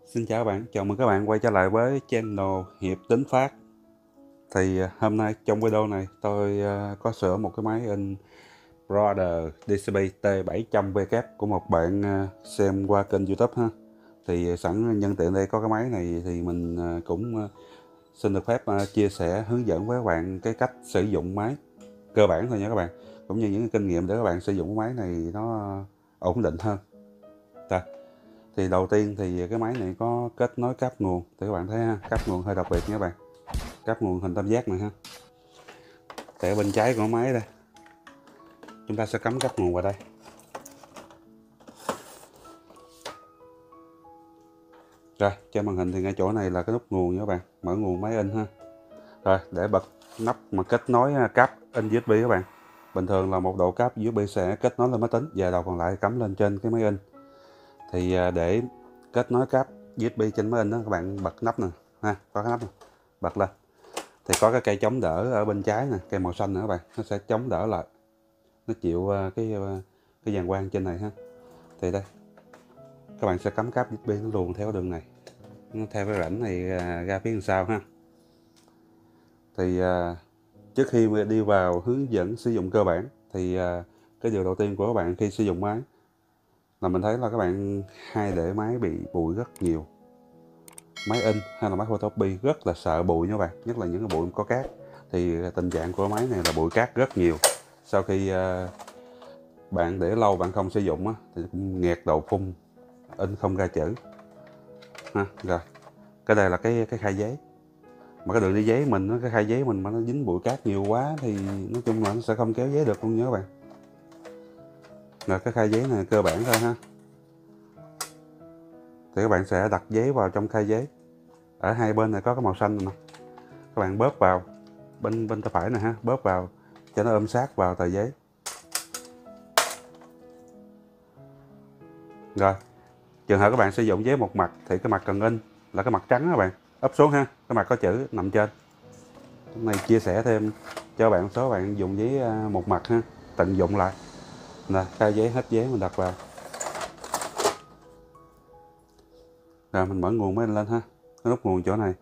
Xin chào các bạn, chào mừng các bạn quay trở lại với channel Hiệp Tính Phát. Thì hôm nay trong video này tôi có sửa một cái máy in Brother DCP T700W của một bạn xem qua kênh YouTube ha. Thì sẵn nhân tiện đây có cái máy này thì mình cũng xin được phép chia sẻ hướng dẫn với các bạn cái cách sử dụng máy cơ bản thôi nha các bạn, cũng như những kinh nghiệm để các bạn sử dụng cái máy này nó ổn định hơn. Rồi. Thì đầu tiên thì cái máy này có kết nối cáp nguồn, thì các bạn thấy ha, cáp nguồn hơi đặc biệt nha các bạn, cáp nguồn hình tam giác này ha. Thì ở bên trái của máy đây, chúng ta sẽ cắm cáp nguồn vào đây. Rồi trên màn hình thì ngay chỗ này là cái nút nguồn nha các bạn, mở nguồn máy in ha. Rồi để bật nắp mà kết nối cáp in USB các bạn, bình thường là một đầu cáp USB sẽ kết nối lên máy tính và đầu còn lại cắm lên trên cái máy in. Thì để kết nối cáp USB trên máy in đó, các bạn bật nắp nè ha, có cái nắp này, bật lên thì có cái cây chống đỡ ở bên trái nè, cây màu xanh nữa các bạn, nó sẽ chống đỡ lại, nó chịu cái giàn quang trên này ha. Thì đây các bạn sẽ cắm cáp USB nó luồn theo đường này, nó theo cái rãnh này ra phía sau ha. Thì trước khi đi vào hướng dẫn sử dụng cơ bản thì cái điều đầu tiên của các bạn khi sử dụng máy là mình thấy là các bạn hay để máy bị bụi rất nhiều. Máy in hay là máy photocopy rất là sợ bụi nha các bạn, nhất là những cái bụi có cát. Thì tình trạng của máy này là bụi cát rất nhiều. Sau khi bạn để lâu bạn không sử dụng á, thì cũng nghẹt đầu phun, in không ra chữ ha. Rồi cái đây là cái khai giấy, mà cái đường đi giấy mình, cái khai giấy mình mà nó dính bụi cát nhiều quá thì nói chung là nó sẽ không kéo giấy được luôn nha các bạn. Rồi cái khai giấy này cơ bản thôi ha. Thì các bạn sẽ đặt giấy vào trong khai giấy, ở hai bên này có cái màu xanh này nè, các bạn bóp vào bên tay phải này ha, bóp vào cho nó ôm sát vào tờ giấy. Rồi trường hợp các bạn sử dụng giấy một mặt thì cái mặt cần in là cái mặt trắng các bạn, ấp xuống ha, cái mặt có chữ nằm trên. Cái này chia sẻ thêm cho bạn số bạn dùng giấy một mặt ha, tận dụng lại. Nè, khai giấy hết giấy mình đặt vào. Rồi mình mở nguồn máy in lên ha, cái nút nguồn chỗ này,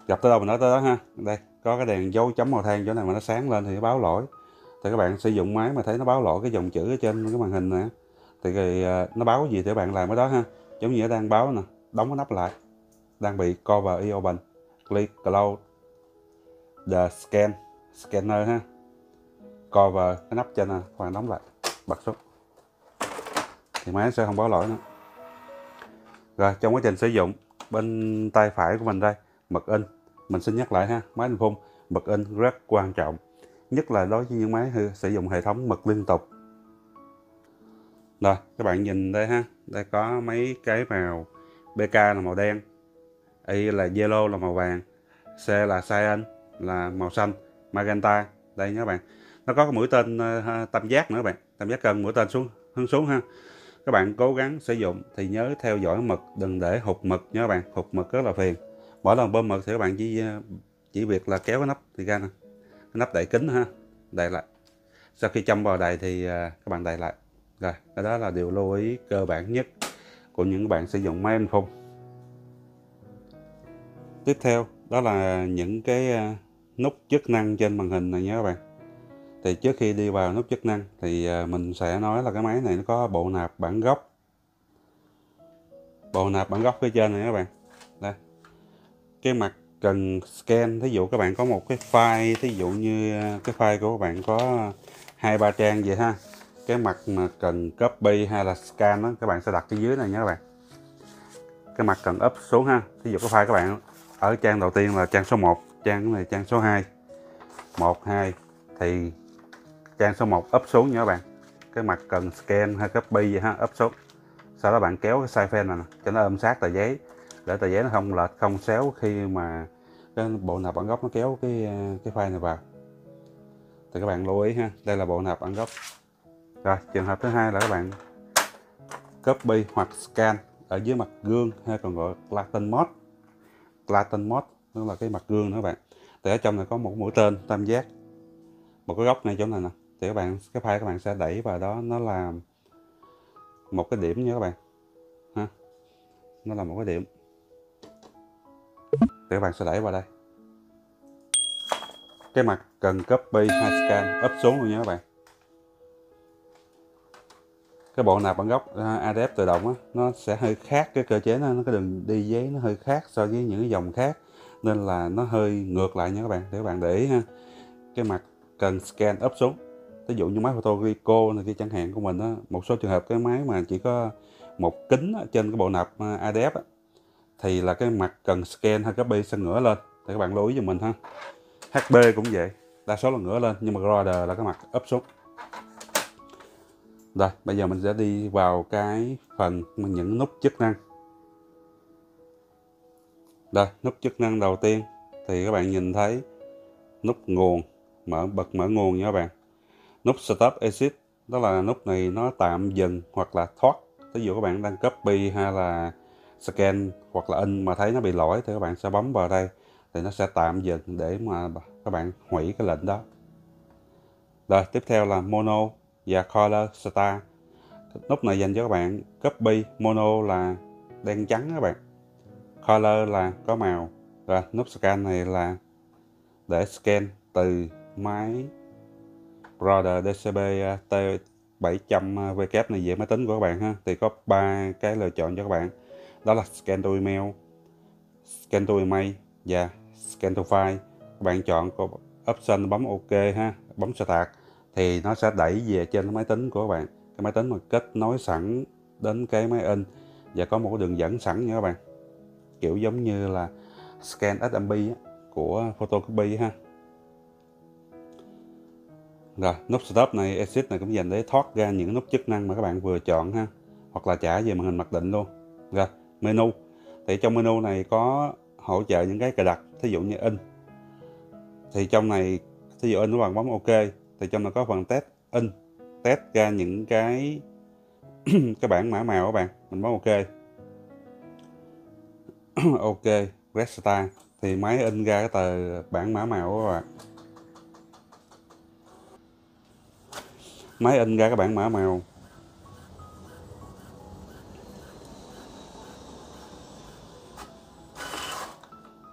gặp tới đâu mình nói tới đó ha. Đây có cái đèn dấu chấm màu than chỗ này mà nó sáng lên thì nó báo lỗi. Thì các bạn sử dụng máy mà thấy nó báo lỗi cái dòng chữ ở trên cái màn hình này thì nó báo cái gì thì các bạn làm cái đó ha. Giống như nó đang báo nè, đóng cái nắp lại, đang bị cover e open, click close the scanner ha, cover cái nắp trên nè, các bạn đóng lại, bật xuống thì máy sẽ không báo lỗi nữa. Rồi trong quá trình sử dụng, bên tay phải của mình đây, mực in, mình xin nhắc lại ha, máy in phun mực in rất quan trọng, nhất là đối với những máy sử dụng hệ thống mực liên tục. Rồi các bạn nhìn đây ha, đây có mấy cái màu, BK là màu đen, Y là yellow là màu vàng, C là cyan là màu xanh, magenta đây nha các bạn. Nó có cái mũi tên tam giác nữa các bạn, tam giác cân, mũi tên hướng xuống ha. Các bạn cố gắng sử dụng thì nhớ theo dõi mực, đừng để hụt mực nha các bạn, hụt mực rất là phiền. Mỗi lần bơm mực thì các bạn chỉ việc là kéo cái nắp thì ra nè, cái nắp đậy kín ha, đậy lại. Sau khi châm vào đầy thì các bạn đậy lại. Rồi cái đó là điều lưu ý cơ bản nhất của những bạn sử dụng máy in phun. Tiếp theo đó là những cái nút chức năng trên màn hình này nhé các bạn. Thì trước khi đi vào nút chức năng thì mình sẽ nói là cái máy này nó có bộ nạp bản gốc. Bộ nạp bản gốc phía trên này các bạn. Đây. Cái mặt cần scan, thí dụ các bạn có một cái file, thí dụ như cái file của các bạn có 2-3 trang vậy ha. Cái mặt mà cần copy hay là scan đó, các bạn sẽ đặt cái dưới này nhé các bạn. Cái mặt cần up xuống ha. Thí dụ cái file các bạn ở trang đầu tiên là trang số 1, trang này trang số 2, 1, 2 thì trang số 1 up xuống nha các bạn. Cái mặt cần scan hay copy vậy ha, up xuống. Sau đó bạn kéo cái size file này cho nó ôm sát tờ giấy, để tờ giấy nó không lệch, không xéo khi mà cái bộ nạp bản gốc nó kéo cái file này vào. Thì các bạn lưu ý ha, đây là bộ nạp bản gốc. Rồi trường hợp thứ hai là các bạn copy hoặc scan ở dưới mặt gương, hay còn gọi Clayton mode. Clayton mode đó là cái mặt gương nữa các bạn. Thì ở trong này có một mũi tên tam giác, một cái góc này chỗ này nè, thì cái file các bạn sẽ đẩy vào đó, nó là một cái điểm nha các bạn ha. nó là một cái điểm. Thì các bạn sẽ đẩy vào đây. Cái mặt cần copy hay scan úp xuống luôn nha các bạn. Cái bộ nạp bản gốc ADF tự động á, nó sẽ hơi khác, cái cơ chế nó cái đường đi giấy nó hơi khác so với những cái dòng khác, nên là nó hơi ngược lại nha các bạn, để các bạn để ý ha. Cái mặt cần scan úp xuống, ví dụ như máy photo Ricoh này kia chẳng hạn của mình á, một số trường hợp cái máy mà chỉ có một kính trên cái bộ nạp ADF á, thì là cái mặt cần scan hay copy sẽ ngửa lên, thì các bạn lưu ý giùm mình ha. HP cũng vậy, đa số là ngửa lên, nhưng mà Roder là cái mặt úp xuống. Rồi, bây giờ mình sẽ đi vào cái phần những nút chức năng. Đây, nút chức năng đầu tiên thì các bạn nhìn thấy nút nguồn, bật mở nguồn nha các bạn. Nút Stop Exit, đó là nút này nó tạm dừng hoặc là thoát. Ví dụ các bạn đang copy hay là scan hoặc là in mà thấy nó bị lỗi thì các bạn sẽ bấm vào đây, thì nó sẽ tạm dừng để mà các bạn hủy cái lệnh đó. Rồi, tiếp theo là Mono và Color Start. Nút này dành cho các bạn copy. Mono là đen trắng các bạn, color là có màu. Rồi nút scan này là để scan từ máy Brother DCB T700W này về máy tính của các bạn ha. Thì có 3 cái lựa chọn cho các bạn, đó là scan to email, scan to email và scan to file. Các bạn chọn có option bấm OK ha, bấm start thì nó sẽ đẩy về trên máy tính của các bạn. Cái máy tính mà kết nối sẵn đến cái máy in và có một cái đường dẫn sẵn nha các bạn, kiểu giống như là scan SMB của photocopy ha. Rồi nút stop này, exit này cũng dành để thoát ra những nút chức năng mà các bạn vừa chọn ha, hoặc là trả về màn hình mặc định luôn. Rồi menu, thì trong menu này có hỗ trợ những cái cài đặt, thí dụ như in, thì trong này thí dụ in các bạn bấm OK thì trong này có phần test in, test ra những cái cái bảng mã màu các bạn, mình bấm OK. OK, restart thì máy in ra cái tờ bảng mã màu của các bạn. Máy in ra cái bảng mã màu.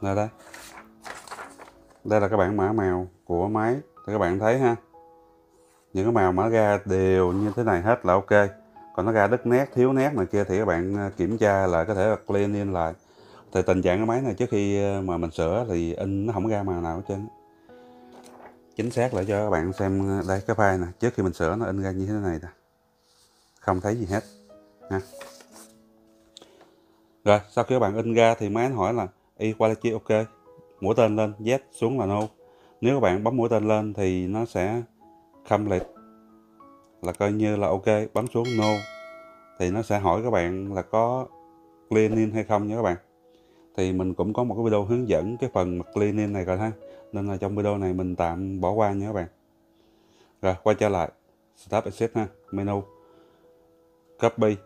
Rồi đây. Đây là cái bảng mã màu của máy. Thì các bạn thấy ha. Những cái màu mở ra đều như thế này hết là OK. Còn nó ra đứt nét, thiếu nét này kia thì các bạn kiểm tra lại, có thể là clean in lại. Thì tình trạng cái máy này trước khi mà mình sửa thì in nó không ra màu nào hết trơn. Chính xác lại cho các bạn xem đây, cái file nè, trước khi mình sửa nó in ra như thế này nè, không thấy gì hết ha. Rồi sau khi các bạn in ra thì máy nó hỏi là equality OK, mũi tên lên, yes xuống là no. Nếu các bạn bấm mũi tên lên thì nó sẽ complete, là coi như là OK. Bấm xuống no thì nó sẽ hỏi các bạn là có clean in hay không nha các bạn. Thì mình cũng có một cái video hướng dẫn cái phần clean in này rồi ha, nên là trong video này mình tạm bỏ qua nha các bạn. Rồi quay trở lại stop exit ha, menu copy.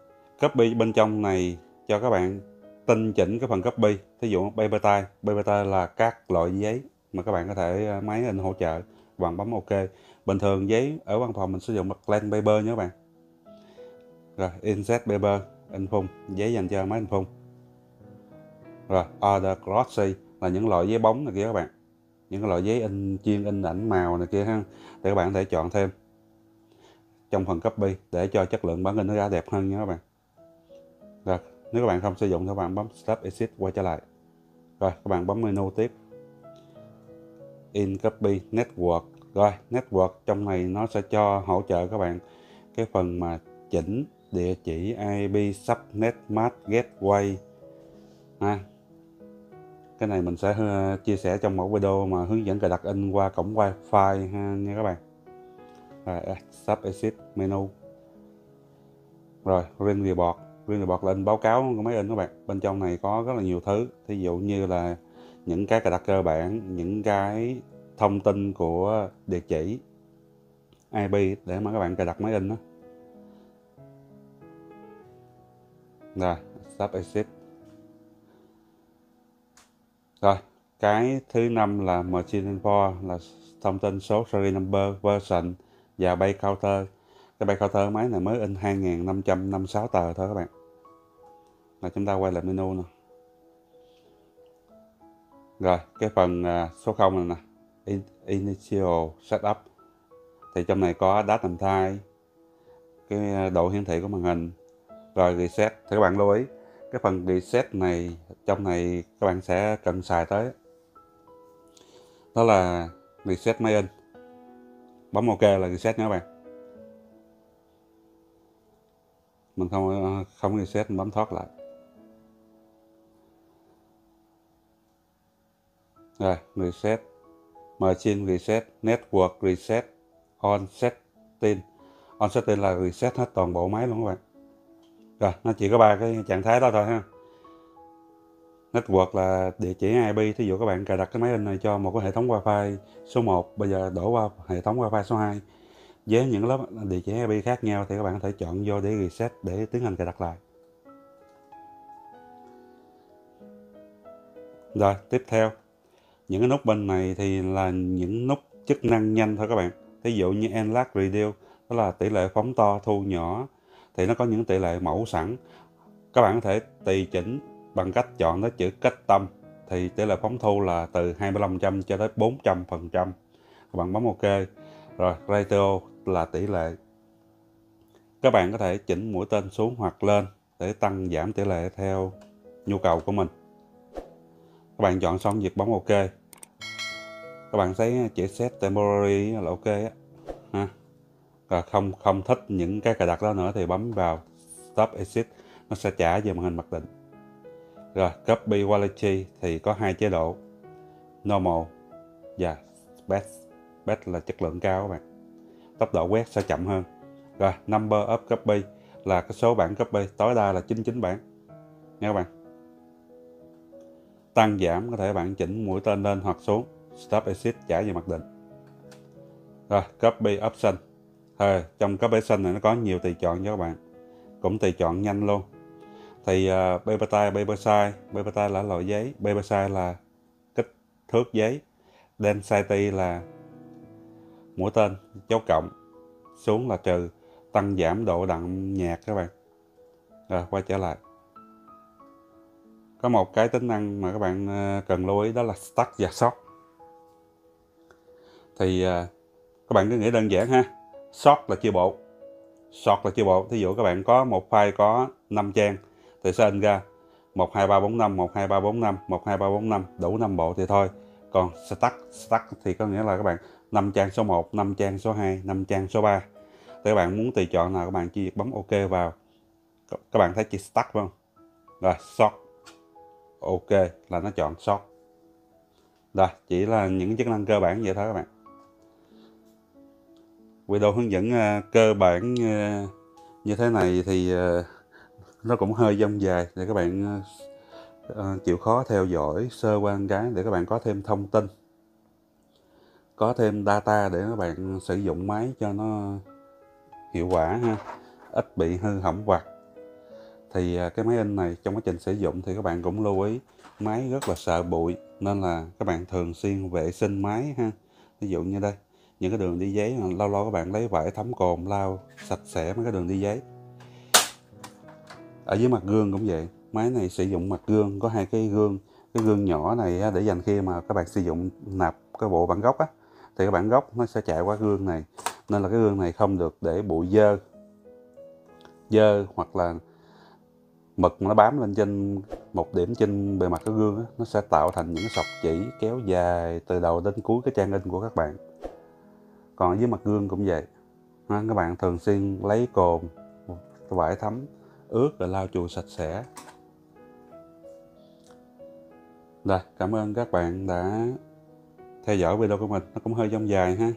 Copy bên trong này cho các bạn tinh chỉnh cái phần copy. Thí dụ paper type, paper type là các loại giấy mà các bạn có thể máy in hỗ trợ, bạn bấm OK. Bình thường giấy ở văn phòng mình sử dụng là blank paper nha các bạn. Rồi insert paper, in phông, giấy dành cho máy in phông. Rồi order glossy là những loại giấy bóng này kia các bạn, những cái loại giấy in chuyên in ảnh màu này kia ha, để các bạn có thể chọn thêm trong phần copy để cho chất lượng bản in nó ra đẹp hơn nha các bạn. Rồi nếu các bạn không sử dụng thì các bạn bấm stop exit quay trở lại. Rồi các bạn bấm menu tiếp, in copy network. Rồi network trong này nó sẽ cho hỗ trợ các bạn cái phần mà chỉnh địa chỉ IP subnet mask gateway ha. Cái này mình sẽ chia sẻ trong một video mà hướng dẫn cài đặt in qua cổng wifi ha nha các bạn. Rồi stop exit menu. Rồi ring report, ring report là in báo cáo của máy in các bạn. Bên trong này có rất là nhiều thứ, thí dụ như là những cái cài đặt cơ bản, những cái thông tin của địa chỉ IP để mà các bạn cài đặt máy in đó. Rồi stop exit. Rồi cái thứ 5 là machine info, là thông tin số serial number, version và bay counter. Cái bay counter máy này mới in 2556 tờ thôi các bạn. là chúng ta quay lại menu nè. Rồi cái phần số 0 này nè, Initial Setup, thì trong này có date and time, cái độ hiển thị của màn hình, rồi reset. Thì các bạn lưu ý cái phần reset này, trong này các bạn sẽ cần xài tới, đó là reset máy in. Bấm OK là reset nha các bạn. Mình không reset, mình bấm thoát lại. Rồi reset, machine reset, network reset, on setting. On setting là reset hết toàn bộ máy luôn các bạn. Rồi nó chỉ có 3 cái trạng thái đó thôi ha. Network là địa chỉ IP, thí dụ các bạn cài đặt cái máy in này cho một cái hệ thống Wi-Fi số 1, bây giờ đổ qua hệ thống Wi-Fi số 2 với những lớp địa chỉ IP khác nhau, thì các bạn có thể chọn vô để reset để tiến hành cài đặt lại. Rồi tiếp theo, những cái nút bên này thì là những nút chức năng nhanh thôi các bạn. Ví dụ như Enlarge Reduce, đó là tỷ lệ phóng to thu nhỏ, thì nó có những tỷ lệ mẫu sẵn. Các bạn có thể tùy chỉnh bằng cách chọn tới chữ Custom, thì tỷ lệ phóng thu là từ 25% cho tới 400%. Các bạn bấm OK. Rồi Ratio là tỷ lệ. Các bạn có thể chỉnh mũi tên xuống hoặc lên để tăng giảm tỷ lệ theo nhu cầu của mình. Các bạn chọn xong việc bấm OK. Các bạn thấy chữ Set Temporary là OK á ha. Rồi không thích những cái cài đặt đó nữa thì bấm vào Stop Exit, nó sẽ trả về màn hình mặc định. Rồi Copy Quality thì có 2 chế độ, Normal và Best. Best là chất lượng cao các bạn, tốc độ quét sẽ chậm hơn. Rồi Number of Copy là cái số bản copy, tối đa là 99 bản nha các bạn. Tăng giảm có thể bạn chỉnh mũi tên lên hoặc xuống. Stop Exit trả về mặc định. Rồi Copy Option, trong Copy Option này nó có nhiều tùy chọn cho các bạn, cũng tùy chọn nhanh luôn. Thì paper type, paper size. Paper type là loại giấy, paper size là kích thước giấy, density là mũi tên dấu cộng, xuống là trừ, tăng giảm độ đậm nhạt các bạn. Rồi quay trở lại, có một cái tính năng mà các bạn cần lưu ý, đó là Stack và Sort. Thì các bạn cứ nghĩ đơn giản ha, Sort là chia bộ. Sort là chia bộ, thí dụ các bạn có một file có 5 trang thì sẽ in ra 1, 2, 3, 4, 5, 1, 2, 3, 4, 5, 1, 2, 3, 4, 5, đủ 5 bộ thì thôi. Còn Stack thì có nghĩa là các bạn 5 trang số 1, 5 trang số 2, 5 trang số 3. Thì các bạn muốn tùy chọn nào, các bạn chỉ việc bấm OK vào. Các bạn thấy chữ Stack không? Rồi Sort, OK là nó chọn Sort. Rồi chỉ là những chức năng cơ bản vậy thôi các bạn. Video hướng dẫn cơ bản như thế này thì nó cũng hơi dông dài, để các bạn chịu khó theo dõi sơ qua cái để các bạn có thêm thông tin, có thêm data để các bạn sử dụng máy cho nó hiệu quả ha, ít bị hư hỏng vặt. Thì cái máy in này trong quá trình sử dụng thì các bạn cũng lưu ý máy rất là sợ bụi, nên là các bạn thường xuyên vệ sinh máy ha. Ví dụ như đây, những cái đường đi giấy lâu lâu các bạn lấy vải thấm cồn lau sạch sẽ mấy cái đường đi giấy. Ở dưới mặt gương cũng vậy, máy này sử dụng mặt gương, có 2 cái gương nhỏ này để dành khi mà các bạn sử dụng nạp cái bộ bản gốc á, thì cái bản gốc nó sẽ chạy qua gương này, nên là cái gương này không được để bụi dơ hoặc là mực nó bám lên trên một điểm trên bề mặt cái gương á, nó sẽ tạo thành những sọc chỉ kéo dài từ đầu đến cuối cái trang in của các bạn. Còn ở dưới mặt gương cũng vậy, các bạn thường xuyên lấy cồn, vải thấm ướt rồi lau chùi sạch sẽ. Rồi, cảm ơn các bạn đã theo dõi video của mình, nó cũng hơi dông dài ha.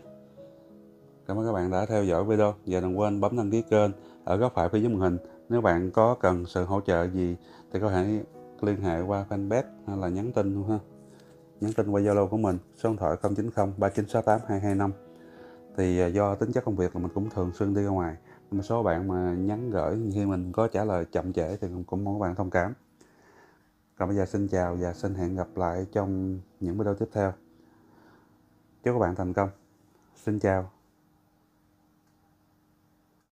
Cảm ơn các bạn đã theo dõi video, và đừng quên bấm đăng ký kênh ở góc phải phía dưới màn hình. Nếu bạn có cần sự hỗ trợ gì thì có thể liên hệ qua fanpage hay là nhắn tin luôn ha. Nhắn tin qua Zalo của mình, số điện thoại 090 3968 225. Thì do tính chất công việc là mình cũng thường xuyên đi ra ngoài, một số bạn mà nhắn gửi khi mình có trả lời chậm trễ thì cũng mong các bạn thông cảm. Còn bây giờ xin chào và xin hẹn gặp lại trong những video tiếp theo. Chúc các bạn thành công. Xin chào.